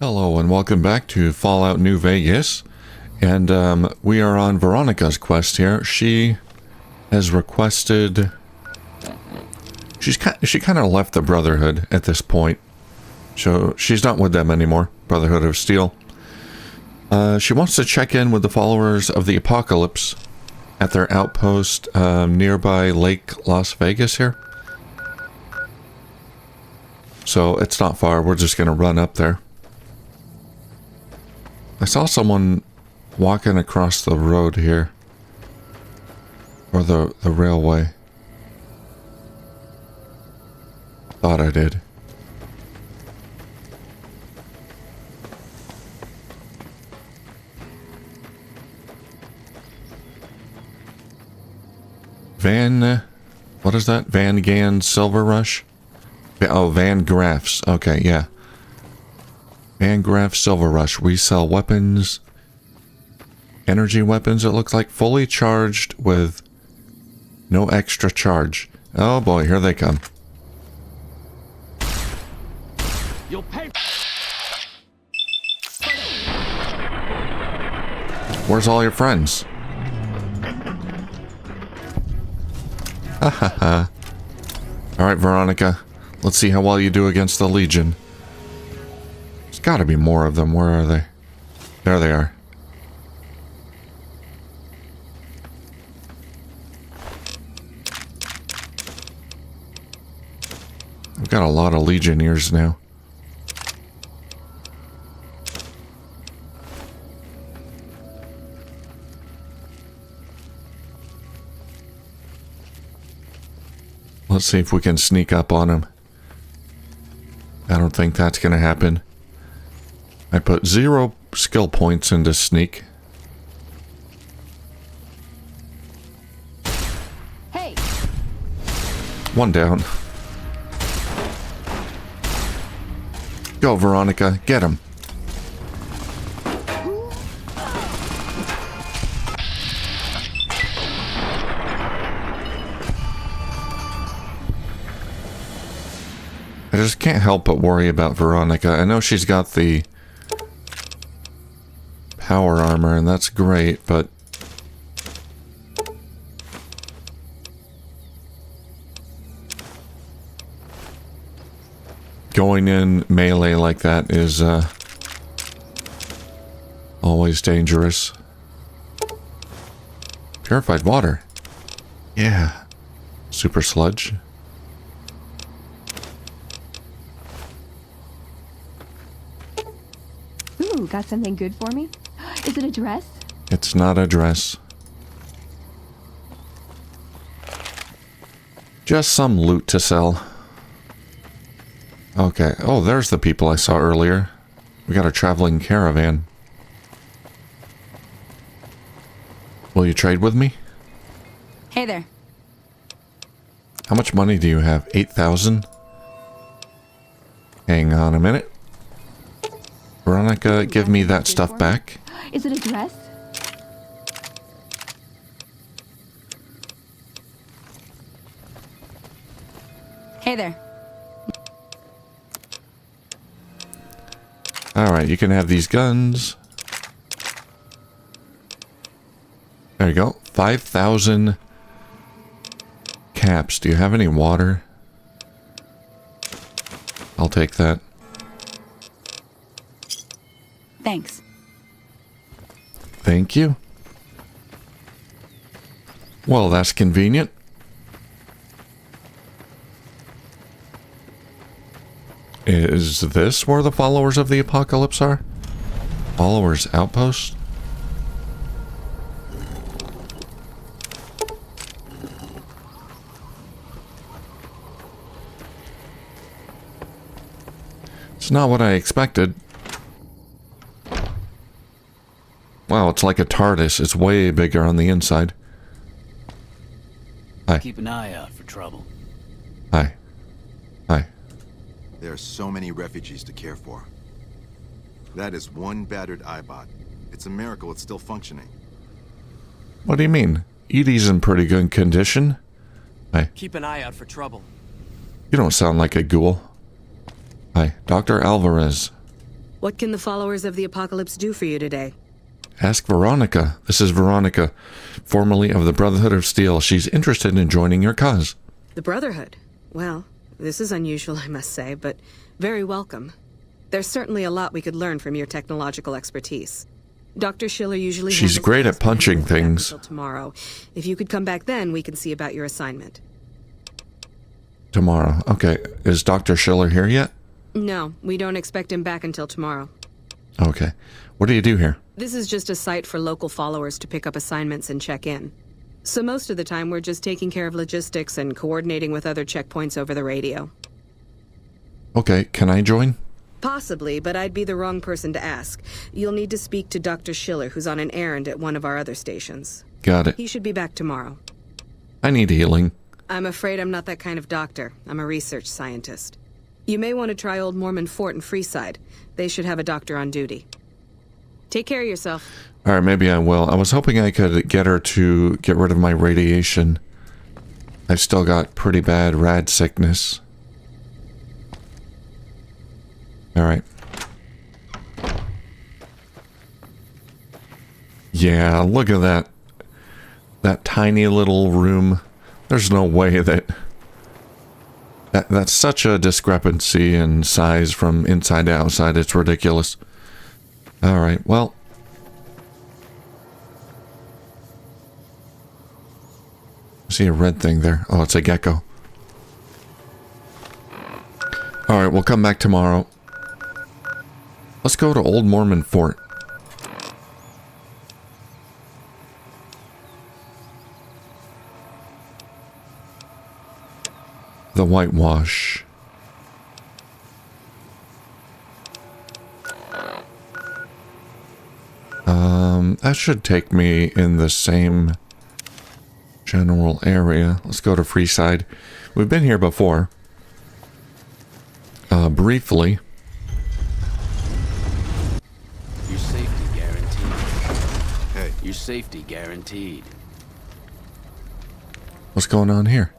Hello and welcome back to Fallout New Vegas, and we are on Veronica's quest here. She has requested... she kind of left the Brotherhood at this point, so she's not with them anymore, Brotherhood of Steel. She wants to check in with the followers of the Apocalypse at their outpost nearby Lake Las Vegas here. So it's not far, we're just going to run up there. I saw someone walking across the road here. Or the railway. Thought I did. What is that? Van Gan Silver Rush? Oh, Van Graff's. Okay, yeah. Van Graff Silver Rush. We sell weapons. Energy weapons, it looks like. Fully charged with no extra charge. Oh boy, here they come. You'll pay. Where's all your friends? Ha ha ha. Alright, Veronica. Let's see how well you do against the Legion. There's gotta be more of them. Where are they? There they are. We've got a lot of Legionnaires now. Let's see if we can sneak up on him. I don't think that's going to happen. I put 0 skill points into sneak. Hey. One down. Go, Veronica. Get him. I just can't help but worry about Veronica. I know she's got the power armor, and that's great, but... going in melee like that is always dangerous. Purified water. Yeah. Super sludge. Ooh, got something good for me? Is it a dress? It's not a dress. Just some loot to sell. Okay. Oh, there's the people I saw earlier. We got a traveling caravan. Will you trade with me? Hey there. How much money do you have? 8,000? Hang on a minute. Veronica, give me that stuff back. Is it a dress? Hey there. Alright, you can have these guns. There you go. 5,000 caps. Do you have any water? I'll take that. Thanks. Thank you. Well, that's convenient. Is this where the followers of the Apocalypse are? Followers outpost? It's not what I expected. Wow, it's like a TARDIS. It's way bigger on the inside. Hi. Keep an eye out for trouble. Hi. Hi. There are so many refugees to care for. That is one battered iBot. It's a miracle it's still functioning. What do you mean? Edie's in pretty good condition. Hi. Keep an eye out for trouble. You don't sound like a ghoul. Hi, Dr. Alvarez. What can the followers of the Apocalypse do for you today? Ask Veronica. This is Veronica, formerly of the Brotherhood of Steel. She's interested in joining your cause. The Brotherhood? Well, this is unusual, I must say, but very welcome. There's certainly a lot we could learn from your technological expertise. Dr. Schiller usually She's handles great at tasks punching until things. tomorrow. If you could come back then, we can see about your assignment. Tomorrow. Okay. Is Dr. Schiller here yet? No, we don't expect him back until tomorrow. Okay. What do you do here? This is just a site for local followers to pick up assignments and check in. So most of the time, we're just taking care of logistics and coordinating with other checkpoints over the radio. Okay. Can I join? Possibly, but I'd be the wrong person to ask. You'll need to speak to Dr. Schiller, who's on an errand at one of our other stations. Got it. He should be back tomorrow. I need healing. I'm afraid I'm not that kind of doctor. I'm a research scientist. You may want to try Old Mormon Fort in Freeside. They should have a doctor on duty. Take care of yourself. All right, maybe I will. I was hoping I could get her to get rid of my radiation. I've still got pretty bad rad sickness. All right. Yeah, look at that. That tiny little room. There's no way that's such a discrepancy in size from inside to outside. It's ridiculous. All right, well. I see a red thing there. Oh, it's a gecko. All right, we'll come back tomorrow. Let's go to Old Mormon Fort. The whitewash. That should take me in the same general area. Let's go to Freeside. We've been here before. Briefly. Your safety guaranteed. Hey, Your safety guaranteed. What's going on here?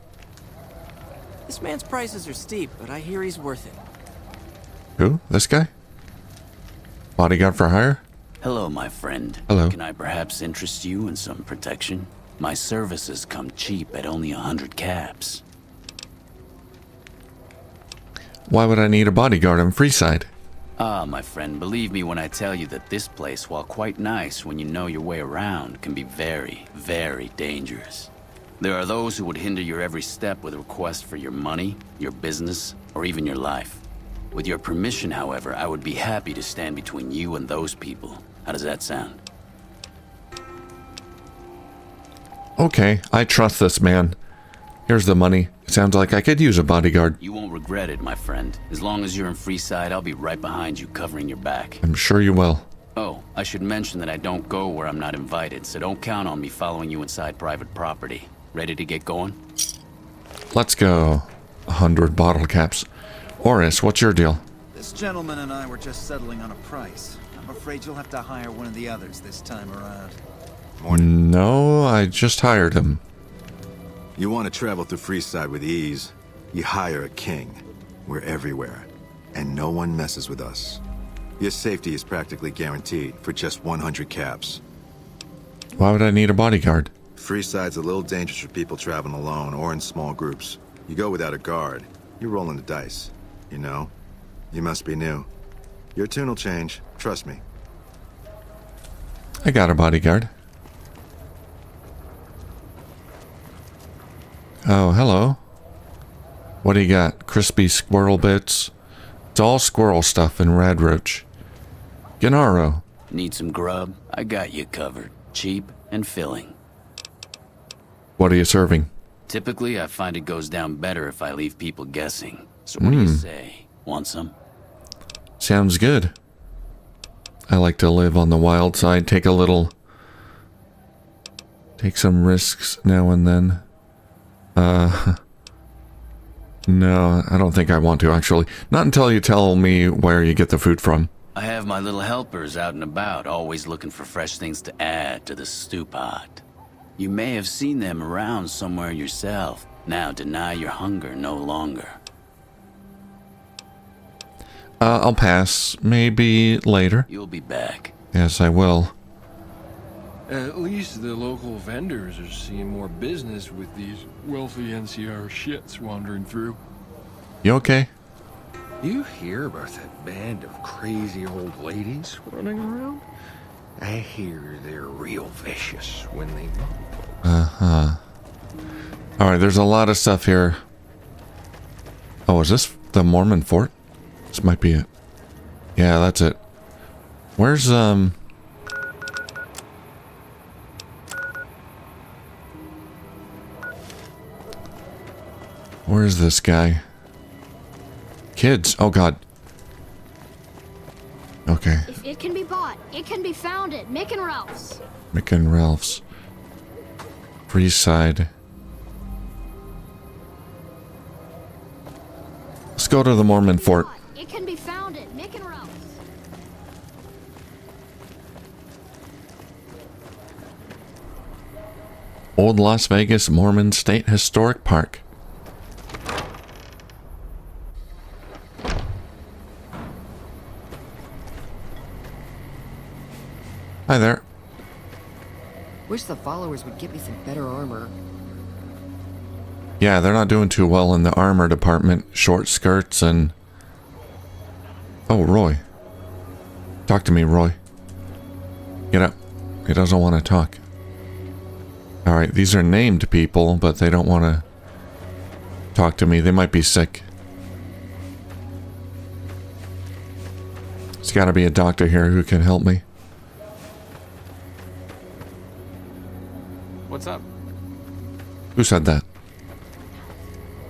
This man's prices are steep, but I hear he's worth it. Who? This guy? Bodyguard for hire? Hello, my friend. Hello. Can I perhaps interest you in some protection? My services come cheap at only 100 caps. Why would I need a bodyguard in Freeside? Ah, my friend, believe me when I tell you that this place, while quite nice when you know your way around, can be very, very dangerous. There are those who would hinder your every step with requests for your money, your business, or even your life. With your permission, however, I would be happy to stand between you and those people. How does that sound? Okay, I trust this man. Here's the money. It sounds like I could use a bodyguard. You won't regret it, my friend. As long as you're in Freeside, I'll be right behind you, covering your back. I'm sure you will. Oh, I should mention that I don't go where I'm not invited, so don't count on me following you inside private property. Ready to get going? Let's go. 100 bottle caps. Oris, what's your deal? This gentleman and I were just settling on a price. I'm afraid you'll have to hire one of the others this time around. No, I just hired him. you want to travel through Freeside with ease, you hire a king. We're everywhere, and no one messes with us. Your safety is practically guaranteed for just 100 caps. Why would I need a bodyguard? Freeside's a little dangerous for people traveling alone or in small groups. You go without a guard, you're rolling the dice. You know? You must be new. Your tune will change, trust me. I got a bodyguard. Oh, hello. What do you got? Crispy squirrel bits? It's all squirrel stuff in Radroach. Gennaro. Need some grub? I got you covered. Cheap and filling. What are you serving? Typically, I find it goes down better if I leave people guessing. So what do you say? Want some? Sounds good. I like to live on the wild side, take some risks now and then. No, I don't think I want to, actually. Not until you tell me where you get the food from. I have my little helpers out and about, always looking for fresh things to add to the stew pot. You may have seen them around somewhere yourself. Now deny your hunger no longer. I'll pass. Maybe later. You'll be back. Yes, I will. At least the local vendors are seeing more business with these wealthy NCR shits wandering through. You okay? You hear about that band of crazy old ladies running around? I hear they're real vicious when they move. Alright, there's a lot of stuff here. Oh, is this the Mormon fort? This might be it. Yeah, that's it. Where's, where's this guy? Kids. Oh, God. Okay. If it can be bought, it can be found at Mick and Ralph's. Mick and Ralph's. Freeside. Let's go to the Mormon fort. It can be found at Mick and Ralph's. Old Las Vegas Mormon State Historic Park. Hi there. Wish the followers would get me some better armor. Yeah, they're not doing too well in the armor department. Short skirts and... Oh, Roy. Talk to me, Roy. Get up. He doesn't want to talk. Alright, these are named people, but they don't want to talk to me. They might be sick. There's got to be a doctor here who can help me. What's up? Who said that?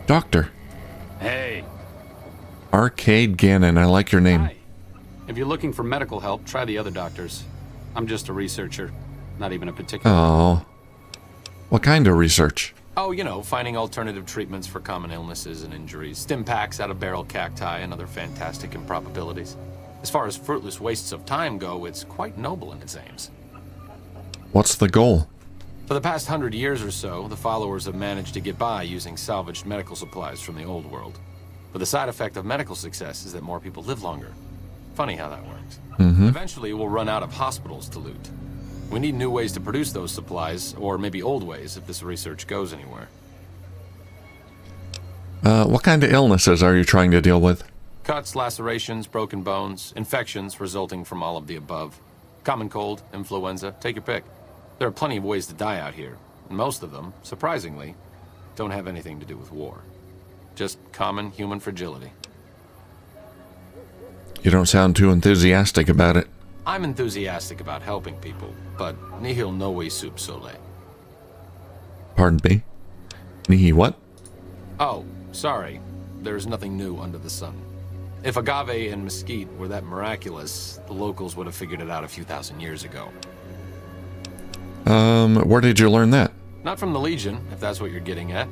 Doctor. Hey. Arcade Gannon, I like your name. Hi. If you're looking for medical help, try the other doctors. I'm just a researcher, not even a particular. Oh. What kind of research? Oh, you know, finding alternative treatments for common illnesses and injuries, stim packs out of barrel cacti, and other fantastic improbabilities. As far as fruitless wastes of time go, it's quite noble in its aims. What's the goal? For the past 100 years or so, the followers have managed to get by using salvaged medical supplies from the old world. But the side effect of medical success is that more people live longer. Funny how that works. Eventually, we'll run out of hospitals to loot. We need new ways to produce those supplies, or maybe old ways if this research goes anywhere. What kind of illnesses are you trying to deal with? Cuts, lacerations, broken bones, infections resulting from all of the above. Common cold, influenza, take your pick. There are plenty of ways to die out here, and most of them, surprisingly, don't have anything to do with war. Just common human fragility. You don't sound too enthusiastic about it. I'm enthusiastic about helping people, but nihil novi sub sole. Pardon me? Nihi what? Oh, sorry. There's nothing new under the sun. If agave and mesquite were that miraculous, the locals would have figured it out a few thousand years ago. Where did you learn that? Not from the Legion, if that's what you're getting at.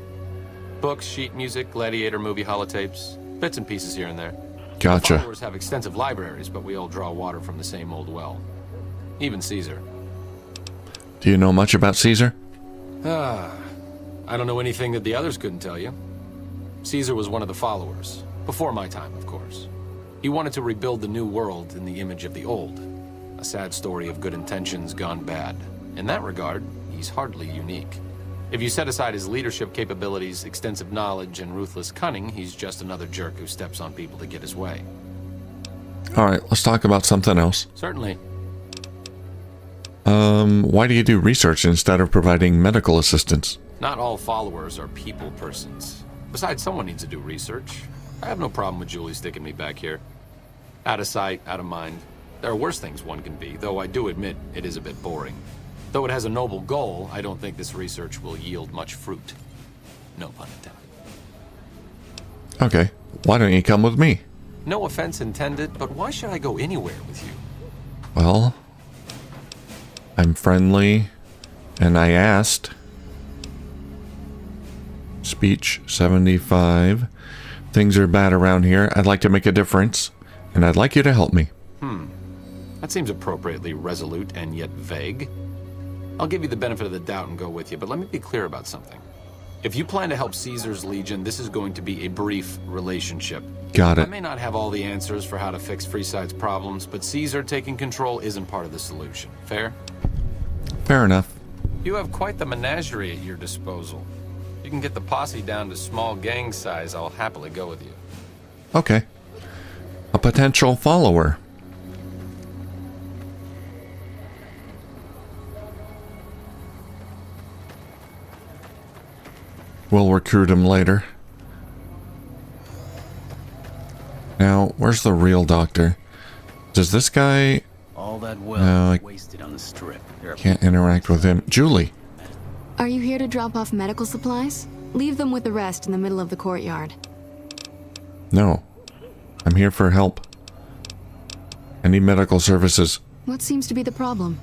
Books, sheet music, gladiator movie holotapes, bits and pieces here and there. Gotcha. The followers have extensive libraries, but we all draw water from the same old well. Even Caesar. Do you know much about Caesar? I don't know anything that the others couldn't tell you. Caesar was one of the followers. Before my time, of course. He wanted to rebuild the new world in the image of the old. A sad story of good intentions gone bad. In that regard, he's hardly unique. If you set aside his leadership capabilities, extensive knowledge, and ruthless cunning, he's just another jerk who steps on people to get his way. Alright, let's talk about something else. Certainly. Why do you do research instead of providing medical assistance? Not all followers are people persons. Besides, someone needs to do research. I have no problem with Julie sticking me back here. Out of sight, out of mind. There are worse things one can be, though I do admit it is a bit boring. Though it has a noble goal, I don't think this research will yield much fruit. No pun intended. Okay, why don't you come with me? No offense intended, but why should I go anywhere with you? Well, I'm friendly, and I asked. Speech 75. Things are bad around here. I'd like to make a difference, and I'd like you to help me. That seems appropriately resolute and yet vague. I'll give you the benefit of the doubt and go with you, but let me be clear about something. If you plan to help Caesar's Legion, this is going to be a brief relationship. Got I it. may not have all the answers for how to fix Freeside's problems, but Caesar taking control isn't part of the solution. Fair? Fair enough. You have quite the menagerie at your disposal. You can get the posse down to small gang size, I'll happily go with you. Okay. A potential follower. We'll recruit him later. Now, where's the real doctor? Does this guy... All that wealth No, I wasted on the strip. There are can't interact with him. Julie. Are you here to drop off medical supplies? Leave them with the rest in the middle of the courtyard. No. I'm here for help. I need medical services. What seems to be the problem?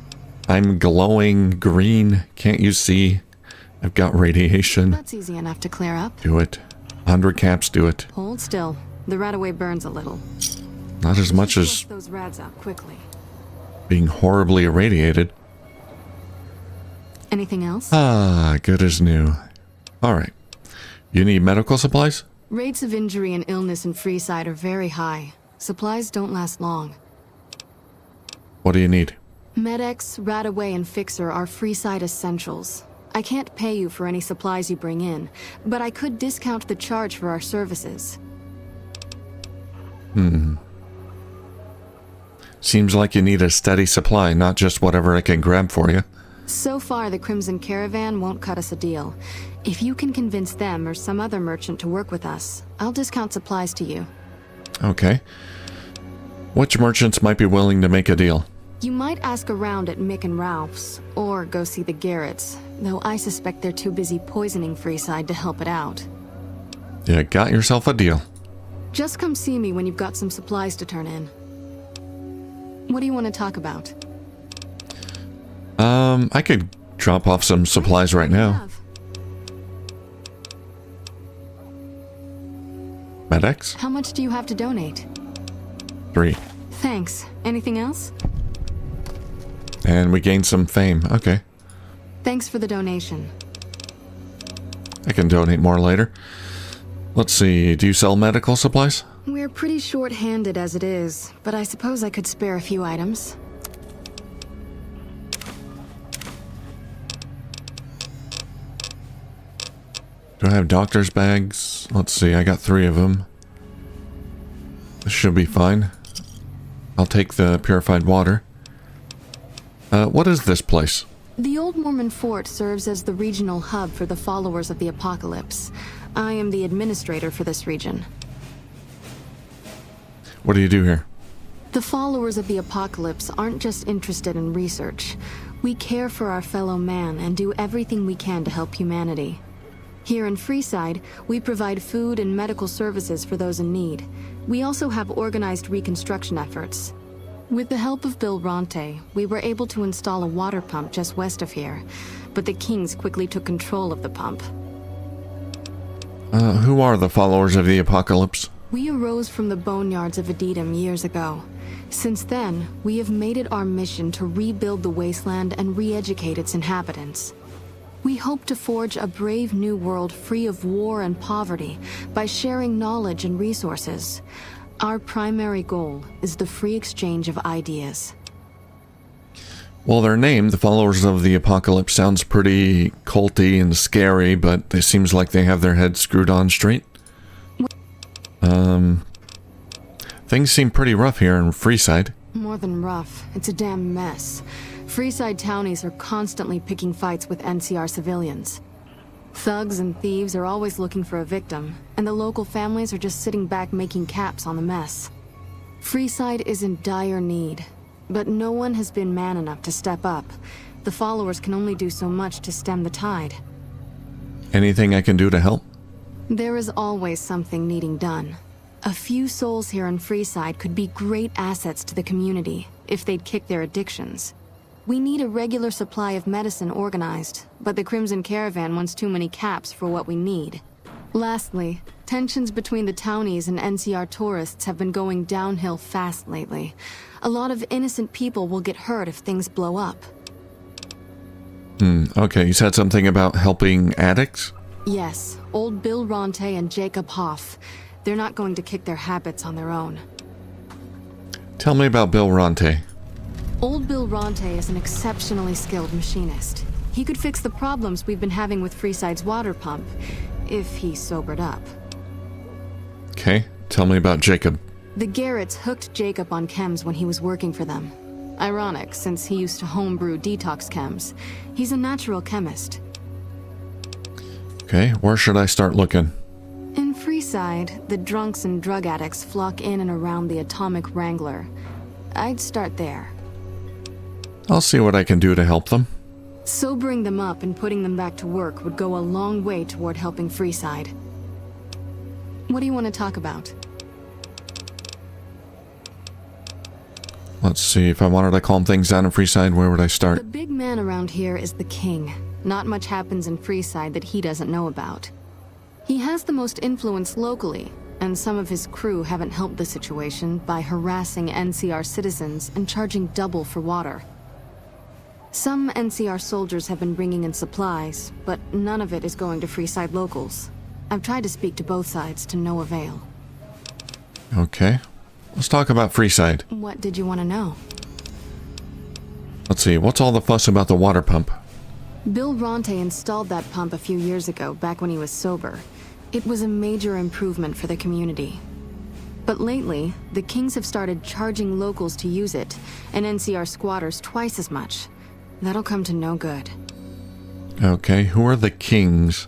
I'm glowing green. Can't you see? I've got radiation. That's easy enough to clear up. Do it. 100 caps, do it. Hold still. The radaway burns a little. Not as much as Flush those rads out quickly. being horribly irradiated. Anything else? Ah, good as new. Alright. You need medical supplies? Rates of injury and illness in Freeside are very high. Supplies don't last long. What do you need? Med-X, Radaway, and Fixer are Freeside essentials. I can't pay you for any supplies you bring in, but I could discount the charge for our services. Seems like you need a steady supply, not just whatever I can grab for you. So far, the Crimson Caravan won't cut us a deal. If you can convince them or some other merchant to work with us, I'll discount supplies to you. Okay. Which merchants might be willing to make a deal? You might ask around at Mick and Ralph's, or go see the Garretts, though I suspect they're too busy poisoning Freeside to help it out. You got yourself a deal. Just come see me when you've got some supplies to turn in. What do you want to talk about? I could drop off some supplies right now. Med-X? How much do you have to donate? 3. Thanks. Anything else? And we gained some fame. Okay. Thanks for the donation. I can donate more later. Let's see, do you sell medical supplies? We're pretty short-handed as it is, but I suppose I could spare a few items. Do I have doctor's bags? Let's see, I got 3 of them. This should be fine. I'll take the purified water. What is this place? The old Mormon fort serves as the regional hub for the followers of the Apocalypse. I am the administrator for this region. What do you do here? The followers of the Apocalypse aren't just interested in research. We care for our fellow man and do everything we can to help humanity. Here in Freeside, we provide food and medical services for those in need. We also have organized reconstruction efforts. With the help of Bill Ronte, we were able to install a water pump just west of here, but the Kings quickly took control of the pump. Who are the followers of the Apocalypse? We arose from the boneyards of Edidum years ago. Since then, we have made it our mission to rebuild the Wasteland and re-educate its inhabitants. We hope to forge a brave new world free of war and poverty by sharing knowledge and resources. Our primary goal is the free exchange of ideas. Well, their name, the Followers of the Apocalypse, sounds pretty culty and scary, but it seems like they have their heads screwed on straight. Things seem pretty rough here in Freeside. More than rough, it's a damn mess. Freeside townies are constantly picking fights with NCR civilians. Thugs and thieves are always looking for a victim, and the local families are just sitting back making caps on the mess. Freeside is in dire need, but no one has been man enough to step up. The followers can only do so much to stem the tide. Anything I can do to help? There is always something needing done. A few souls here in Freeside could be great assets to the community if they'd kick their addictions. We need a regular supply of medicine organized, but the Crimson Caravan wants too many caps for what we need. Lastly, tensions between the townies and NCR tourists have been going downhill fast lately. A lot of innocent people will get hurt if things blow up. Okay, you said something about helping addicts? Yes, old Bill Ronte and Jacob Hoff. They're not going to kick their habits on their own. Tell me about Bill Ronte. Old Bill Ronte is an exceptionally skilled machinist. He could fix the problems we've been having with Freeside's water pump, if he sobered up. Okay, tell me about Jacob. The Garretts hooked Jacob on chems when he was working for them. Ironic, since he used to homebrew detox chems. He's a natural chemist. Okay, where should I start looking? In Freeside, the drunks and drug addicts flock in and around the Atomic Wrangler. I'd start there. I'll see what I can do to help them. Sobering them up and putting them back to work would go a long way toward helping Freeside. What do you want to talk about? Let's see, if I wanted to calm things down in Freeside, where would I start? The big man around here is the king. Not much happens in Freeside that he doesn't know about. He has the most influence locally, and some of his crew haven't helped the situation by harassing NCR citizens and charging double for water. Some NCR soldiers have been bringing in supplies, but none of it is going to Freeside locals. I've tried to speak to both sides to no avail. Okay, let's talk about Freeside. What did you want to know? Let's see, what's all the fuss about the water pump? Bill Ronte installed that pump a few years ago, back when he was sober. It was a major improvement for the community. But lately, the Kings have started charging locals to use it, and NCR squatters twice as much. That'll come to no good. Okay, who are the Kings?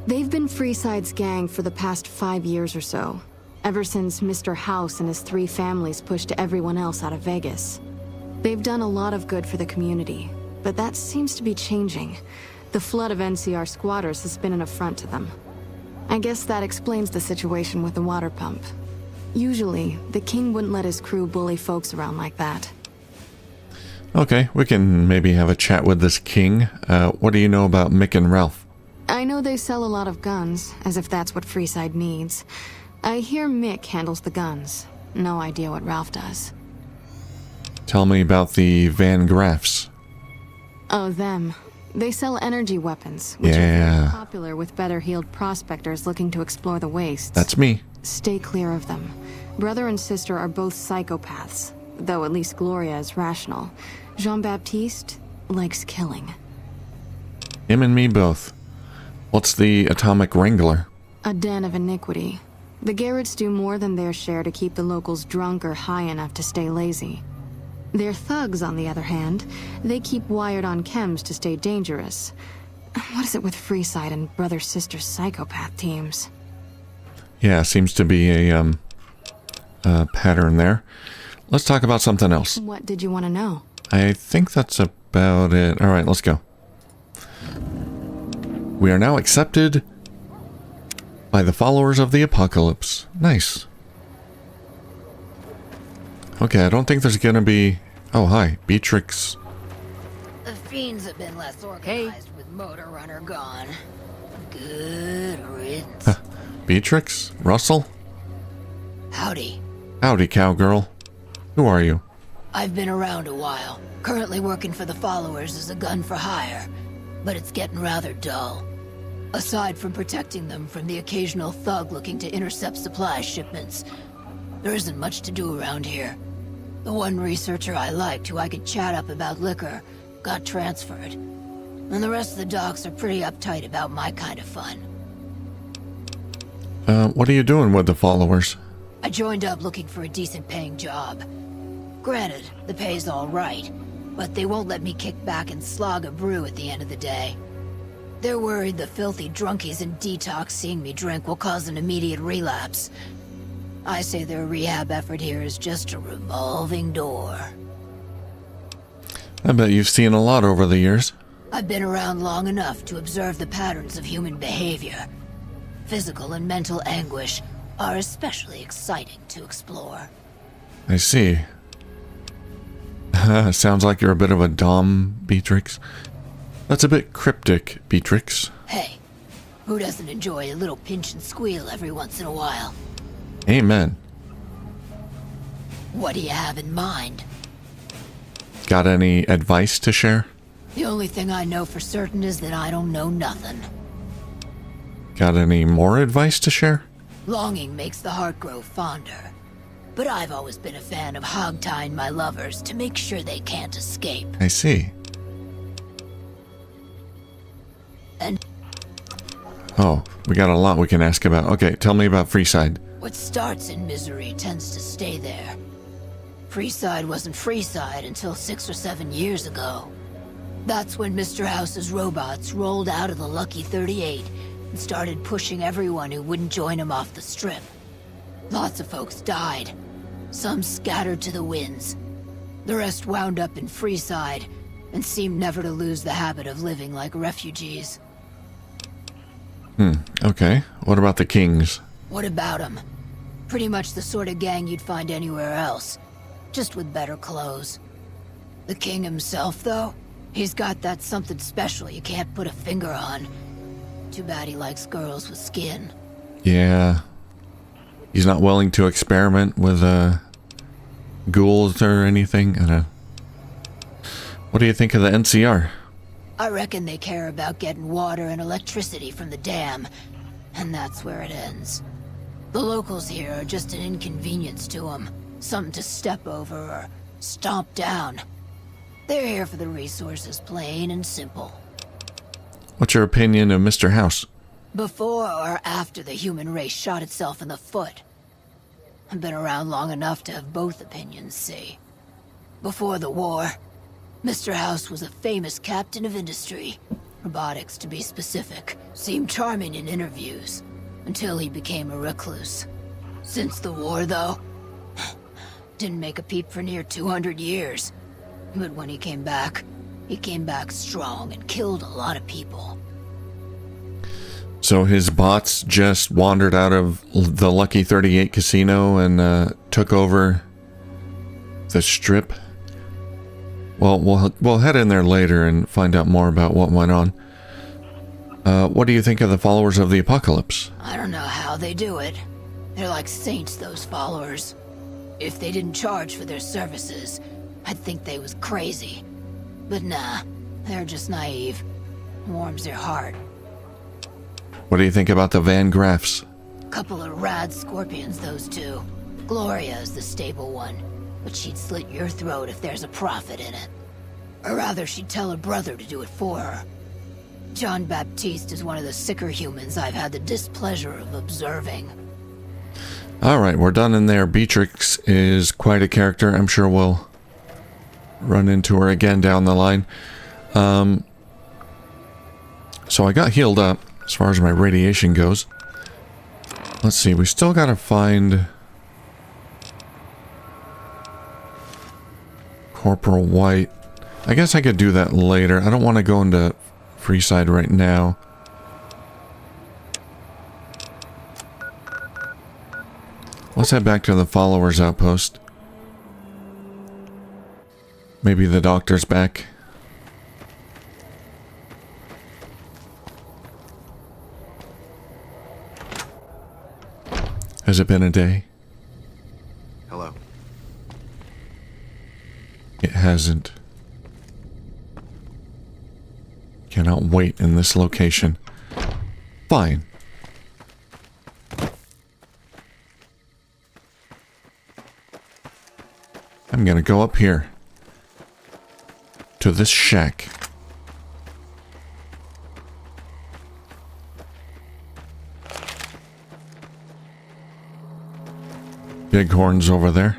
They've been Freeside's gang for the past 5 years or so, ever since Mr. House and his 3 families pushed everyone else out of Vegas. They've done a lot of good for the community, but that seems to be changing. The flood of NCR squatters has been an affront to them. I guess that explains the situation with the water pump. Usually, the king wouldn't let his crew bully folks around like that. Okay, we can maybe have a chat with this king. What do you know about Mick and Ralph? I know they sell a lot of guns, as if that's what Freeside needs. I hear Mick handles the guns. No idea what Ralph does. Tell me about the Van Graffs. Oh, them. They sell energy weapons, which are very popular with better-heeled prospectors looking to explore the wastes. That's me. Stay clear of them. Brother and sister are both psychopaths, though at least Gloria is rational. Jean-Baptiste likes killing. Him and me both. What's the Atomic Wrangler? A den of iniquity. The Garretts do more than their share to keep the locals drunk or high enough to stay lazy. Their thugs, on the other hand, they keep wired on chems to stay dangerous. What is it with Freeside and brother-sister psychopath teams? Yeah, seems to be a pattern there. Let's talk about something else. What did you want to know? I think that's about it. All right, let's go. We are now accepted by the followers of the apocalypse. Nice. Okay, I don't think there's gonna be... Oh, hi, Beatrix. The fiends have been less organized with Motor Runner gone. Good riddance. Beatrix? Russell? Howdy. Howdy, cowgirl. Who are you? I've been around a while. Currently working for the followers as a gun for hire. But it's getting rather dull. Aside from protecting them from the occasional thug looking to intercept supply shipments, there isn't much to do around here. The one researcher I liked, who I could chat up about liquor, got transferred. And the rest of the docs are pretty uptight about my kind of fun. What are you doing with the followers? I joined up looking for a decent paying job. Granted, the pay's all right, but they won't let me kick back and slog a brew at the end of the day. They're worried the filthy drunkies in detox seeing me drink will cause an immediate relapse. I say their rehab effort here is just a revolving door. I bet you've seen a lot over the years. I've been around long enough to observe the patterns of human behavior. Physical and mental anguish are especially exciting to explore. I see. Sounds like you're a bit of a dom, Beatrix. That's a bit cryptic, Beatrix. Hey, who doesn't enjoy a little pinch and squeal every once in a while? Amen. What do you have in mind? Got any advice to share? The only thing I know for certain is that I don't know nothing. Got any more advice to share? Longing makes the heart grow fonder. But I've always been a fan of hog-tying my lovers to make sure they can't escape. I see. And Oh, we got a lot we can ask about. Okay, tell me about Freeside. what starts in misery tends to stay there. Freeside wasn't Freeside until 6 or 7 years ago. That's when Mr. House's robots rolled out of the Lucky 38 and started pushing everyone who wouldn't join him off the strip. Lots of folks died. Some scattered to the winds. The rest wound up in Freeside and seemed never to lose the habit of living like refugees. Okay. What about the Kings? What about them? Pretty much the sort of gang you'd find anywhere else, just with better clothes. The king himself, though, he's got that something special you can't put a finger on. Too bad he likes girls with skin. Yeah. He's not willing to experiment with ghouls or anything. What do you think of the NCR? I reckon they care about getting water and electricity from the dam, and that's where it ends. The locals here are just an inconvenience to them, something to step over or stomp down. They're here for the resources, plain and simple. What's your opinion of Mr. House? Before or after the human race shot itself in the foot? I've been around long enough to have both opinions, see. Before the war, Mr. House was a famous captain of industry. Robotics, to be specific. Seemed charming in interviews, until he became a recluse. Since the war, though, didn't make a peep for near 200 years. But when he came back strong and killed a lot of people. So his bots just wandered out of the Lucky 38 casino and took over the strip? Well, we'll head in there later and find out more about what went on. What do you think of the followers of the apocalypse? I don't know how they do it. They're like saints, those followers. If they didn't charge for their services, I'd think they was crazy. But nah, they're just naive. Warms their heart. What do you think about the Van Graffs? Couple of rad scorpions, those two. Gloria is the stable one, but she'd slit your throat if there's a profit in it. Or rather, she'd tell her brother to do it for her. John Baptiste is one of the sicker humans I've had the displeasure of observing. Alright, we're done in there. Beatrix is quite a character. I'm sure we'll run into her again down the line. So I got healed up as far as my radiation goes. Let's see, we still gotta find Corporal White. I guess I could do that later. I don't want to go into Freeside right now. Let's head back to the followers outpost. Maybe the doctor's back. Has it been a day? Hello. It hasn't. Cannot wait in this location. Fine. I'm gonna go up here. To this shack. Bighorn's over there.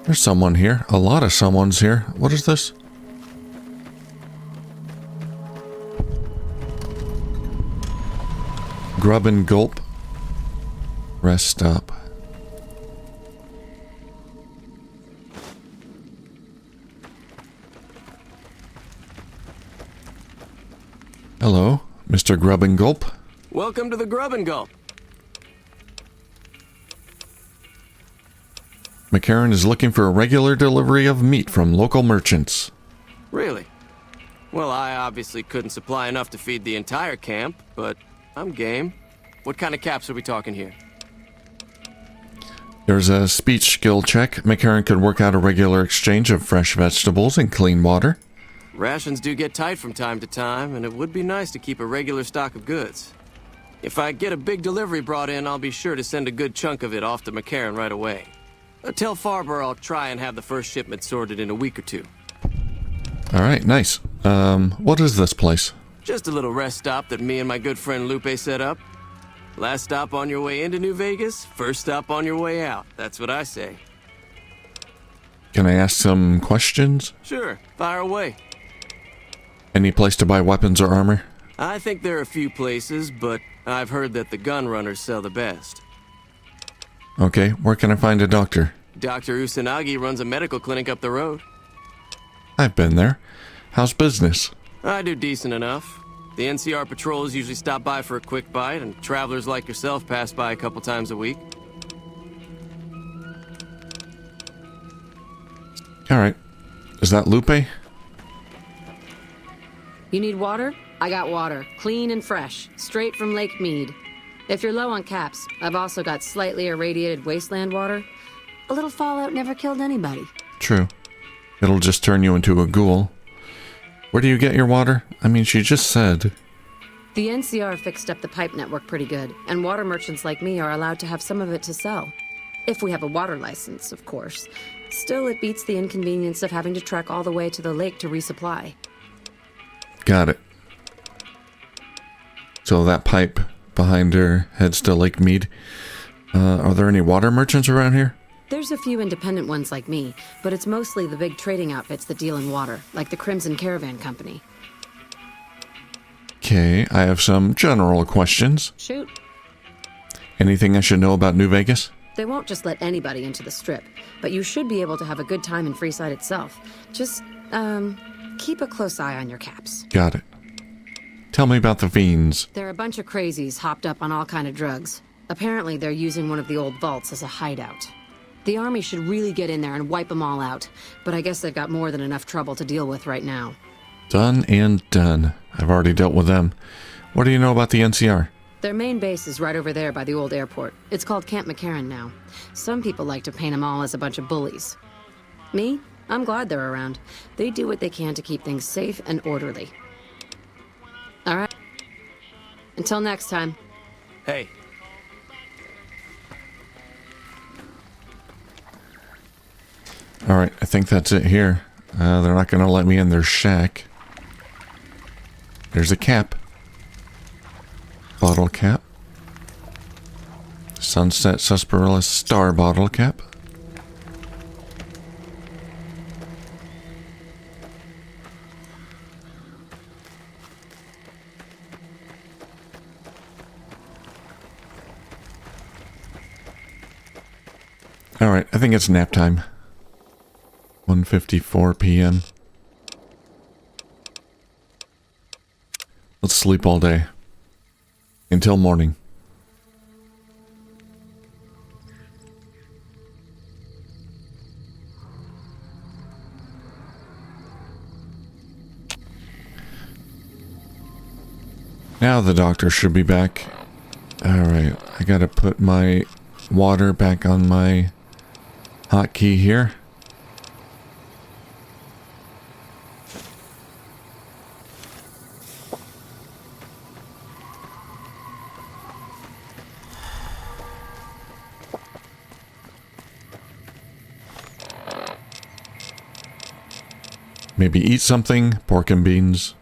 There's someone here. A lot of someone's here. What is this? Grub and gulp. Rest up. Hello, Mr. Grub and Gulp. Welcome to the Grub and Gulp. McCarran is looking for a regular delivery of meat from local merchants. Really? Well, I obviously couldn't supply enough to feed the entire camp, but I'm game. What kind of caps are we talking here? There's a speech skill check. McCarran could work out a regular exchange of fresh vegetables and clean water. Rations do get tight from time to time, and it would be nice to keep a regular stock of goods. If I get a big delivery brought in, I'll be sure to send a good chunk of it off to McCarran right away. Tell Farber I'll try and have the first shipment sorted in a week or two. Alright, nice. What is this place? Just a little rest stop that me and my good friend Lupe set up. Last stop on your way into New Vegas, first stop on your way out. That's what I say. Can I ask some questions? Sure, fire away. Any place to buy weapons or armor? I think there are a few places, but I've heard that the gun runners sell the best. Okay, where can I find a doctor? Dr. Usanagi runs a medical clinic up the road. I've been there. How's business? I do decent enough. The NCR patrols usually stop by for a quick bite, and travelers like yourself pass by a couple times a week. Alright. Is that Lupe? You need water? I got water. Clean and fresh. Straight from Lake Mead. If you're low on caps, I've also got slightly irradiated Wasteland water. A little fallout never killed anybody. True. It'll just turn you into a ghoul. Where do you get your water? I mean, she just said. The NCR fixed up the pipe network pretty good, and water merchants like me are allowed to have some of it to sell. If we have a water license, of course. Still, it beats the inconvenience of having to trek all the way to the lake to resupply. Got it. So that pipe behind her heads to Lake Mead. Are there any water merchants around here? There's a few independent ones like me, but it's mostly the big trading outfits that deal in water, like the Crimson Caravan Company. Okay, I have some general questions. Shoot. Anything I should know about New Vegas? They won't just let anybody into the Strip, but you should be able to have a good time in Freeside itself. Just, keep a close eye on your caps. Got it. Tell me about the fiends. They're a bunch of crazies hopped up on all kind of drugs. Apparently, they're using one of the old vaults as a hideout. The army should really get in there and wipe them all out, but I guess they've got more than enough trouble to deal with right now. Done and done. I've already dealt with them. What do you know about the NCR? Their main base is right over there by the old airport. It's called Camp McCarran now. Some people like to paint them all as a bunch of bullies. Me? I'm glad they're around. They do what they can to keep things safe and orderly. All right. Until next time. Hey. Alright, I think that's it here. They're not going to let me in their shack. There's a cap. Bottle cap. Sunset Sarsaparilla Star bottle cap. Alright, I think it's nap time. 1:54 p.m. Let's sleep all day. Until morning. Now the doctor should be back. Alright, I gotta put my water back on my hotkey here. Maybe eat something, pork and beans.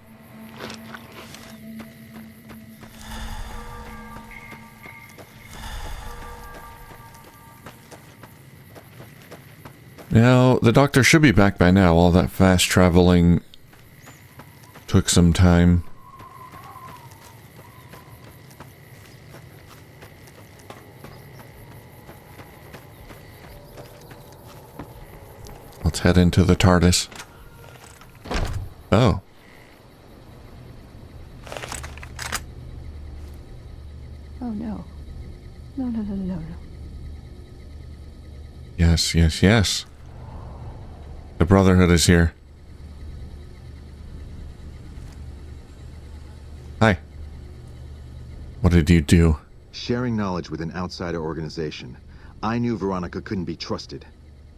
Now, the doctor should be back by now. All that fast traveling took some time. Let's head into the TARDIS. Oh. Oh no. No, no, no, no, no. Yes, yes, yes. The Brotherhood is here. Hi. What did you do? Sharing knowledge with an outsider organization. I knew Veronica couldn't be trusted.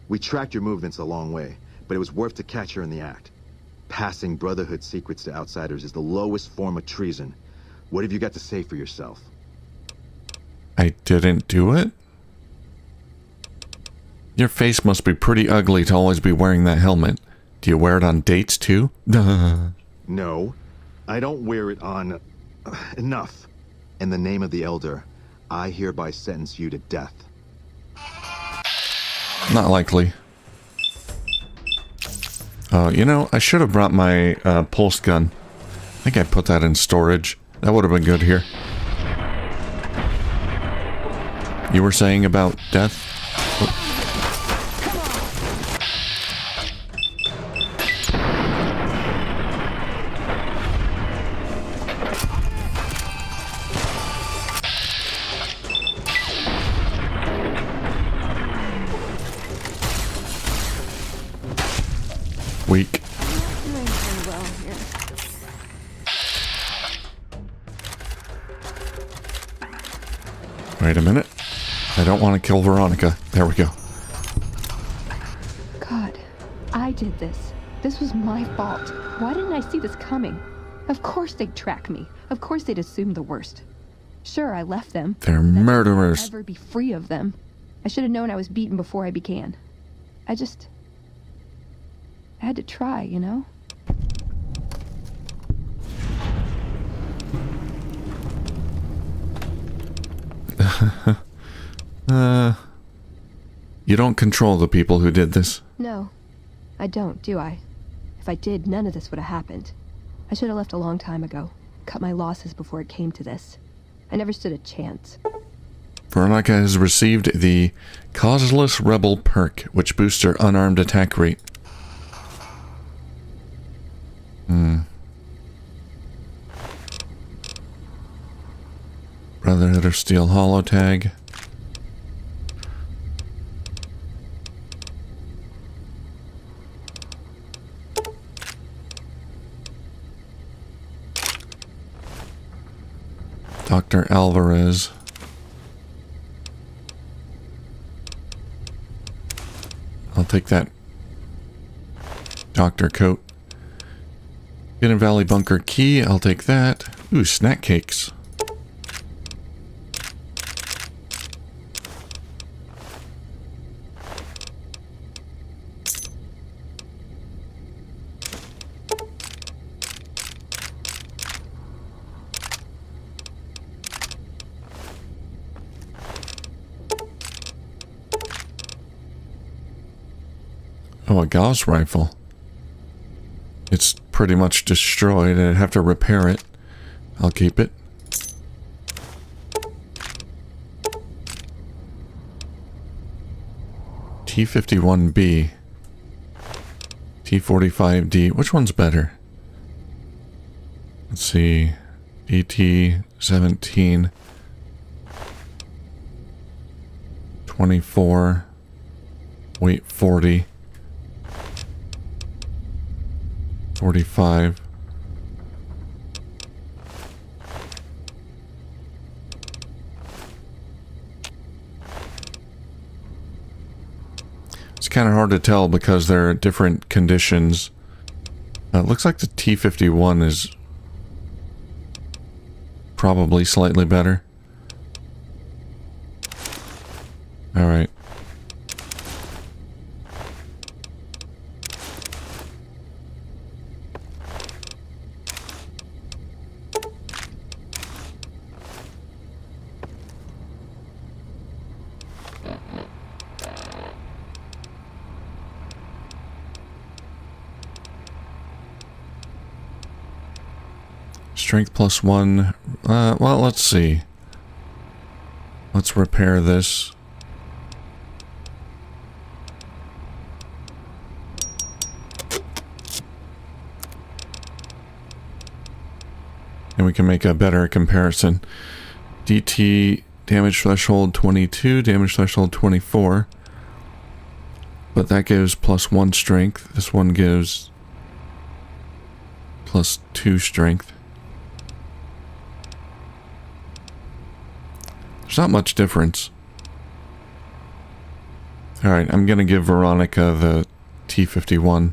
We tracked your movements a long way, but it was worth to catch her in the act. Passing Brotherhood secrets to outsiders is the lowest form of treason. What have you got to say for yourself? I didn't do it? Your face must be pretty ugly to always be wearing that helmet. Do you wear it on dates too? Duh. No, I don't wear it on... Enough. In the name of the Elder, I hereby sentence you to death. Not likely. You know, I should have brought my pulse gun. I think I put that in storage. That would have been good here. You were saying about death? Oh. Weak. Wait a minute. I don't want to kill Veronica. There we go. God, I did this. This was my fault. Why didn't I see this coming? Of course they'd track me. Of course they'd assume the worst. Sure, I left them. They're murderers. I'll never be free of them. I should have known I was beaten before I began. I had to try, you know? You don't control the people who did this. No, I don't, do I? If I did, none of this would have happened. I should have left a long time ago. Cut my losses before it came to this. I never stood a chance. Veronica has received the Causeless Rebel perk, which boosts her unarmed attack rate. Brotherhood of Steel Hollow tag. Dr. Alvarez. I'll take that doctor coat. Hidden Valley Bunker key, I'll take that. Ooh, snack cakes. Oh, a Gauss rifle. It's pretty much destroyed. I'd have to repair it. I'll keep it. T-51B. T-45D. Which one's better? Let's see. DT-17. 24. Weight 40. 45. It's kind of hard to tell because there are different conditions. It looks like the T-51 is probably slightly better. All right. Strength +1. Well, let's see. Let's repair this. And we can make a better comparison. DT damage threshold 22, damage threshold 24. But that gives +1 strength. This one gives +2 strength. There's not much difference. Alright, I'm gonna give Veronica the T-51.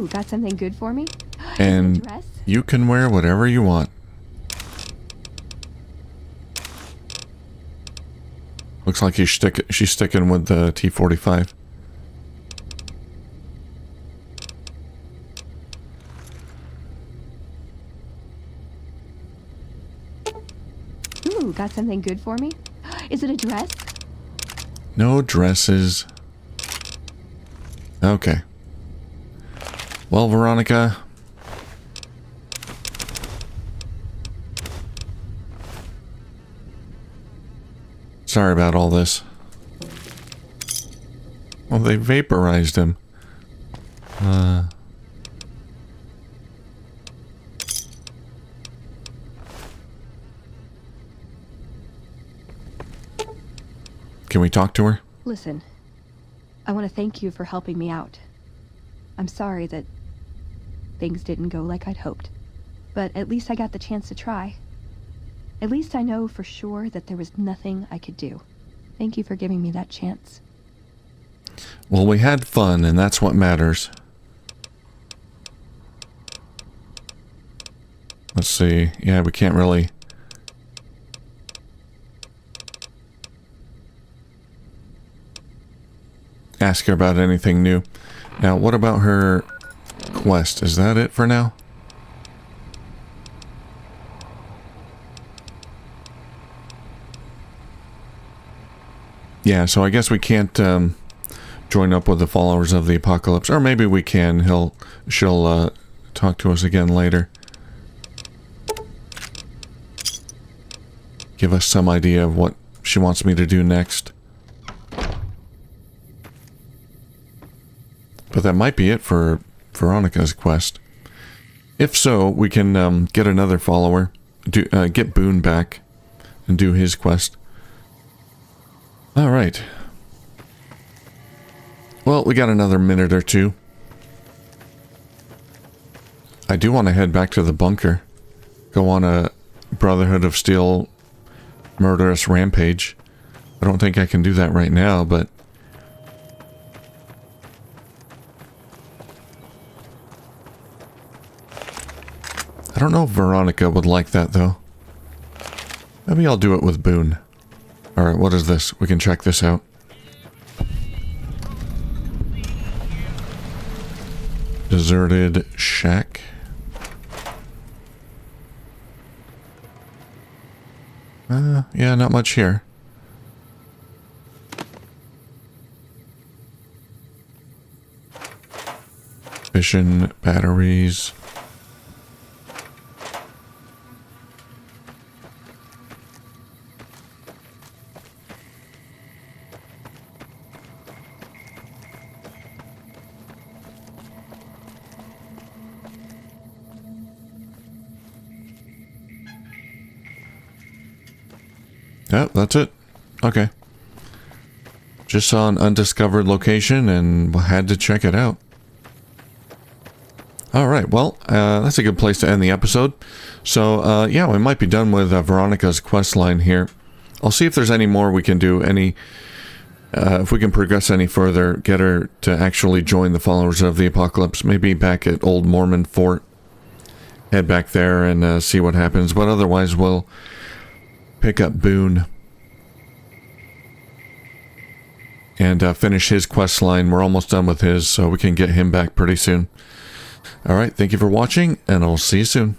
Ooh, got something good for me? And you can wear whatever you want. Looks like she's sticking with the T-45. Ooh, got something good for me? Is it a dress? No dresses. Okay. Well, Veronica. Sorry about all this. Well, they vaporized him. Can we talk to her? Listen, I want to thank you for helping me out. I'm sorry that things didn't go like I'd hoped, but at least I got the chance to try. At least I know for sure that there was nothing I could do. Thank you for giving me that chance. Well, we had fun, and that's what matters. Let's see. Yeah, we can't really... ask her about anything new. Now, what about her quest? Is that it for now? Yeah, so I guess we can't join up with the followers of the apocalypse. Or maybe we can. She'll talk to us again later. Give us some idea of what she wants me to do next. But that might be it for Veronica's quest. If so, we can get another follower, get Boone back, and do his quest. Alright. Well, we got another minute or two. I do want to head back to the bunker. Go on a Brotherhood of Steel murderous rampage. I don't think I can do that right now, but... I don't know if Veronica would like that, though. Maybe I'll do it with Boone. Alright, what is this? We can check this out. Deserted shack. Yeah, not much here. Fission batteries. Yeah, that's it. Okay. Just saw an undiscovered location and had to check it out. Alright, well, that's a good place to end the episode. So, yeah, we might be done with Veronica's quest line here. I'll see if there's any more we can do, if we can progress any further, get her to actually join the followers of the apocalypse, maybe back at Old Mormon Fort. Head back there and see what happens, but otherwise we'll pick up Boone and finish his quest line. We're almost done with his, so we can get him back pretty soon. Alright, thank you for watching, and I'll see you soon.